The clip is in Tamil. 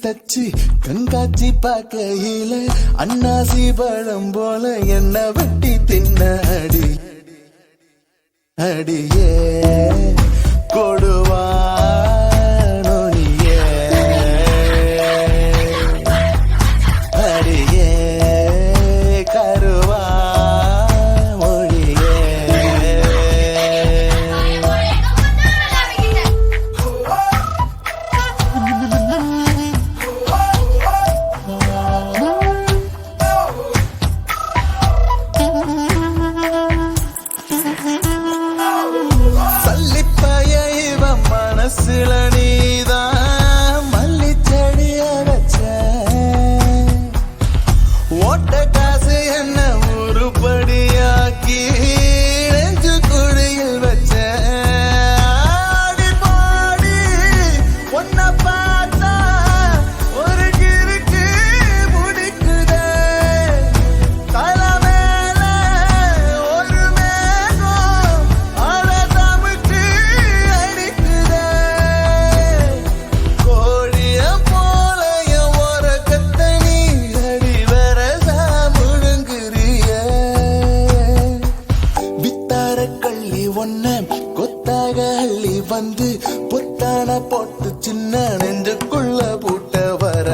தச்சு கண்காட்சி பார்க்கையில அன்னாசி பழம் போல என்ன வெட்டி தின்ன அடி அடியே கொடுவா மனசுல நீதான் மல்லிச்செடிய வச்ச ஓட்ட காசு என்ன உருப்படியாக்கி நெஞ்சு குழியில் வச்ச ஆடி பாடி ஒன்ன பார்த்தா ஒரு கிறுக்கு முடிக்குதே தலை மேல ஒரு மேகம் அட தமிழ்க்கு அடிக்குதே கோழிய போல என் உறக்கத்தை நீ அடி வரசா முழுங்குறிய வித்தார கள்ளி ஒன்ன கொத்தாக அள்ளி வந்து பொத்தான போட்டு சின்ன நெஞ்சுக்குள்ள பூட்ட வர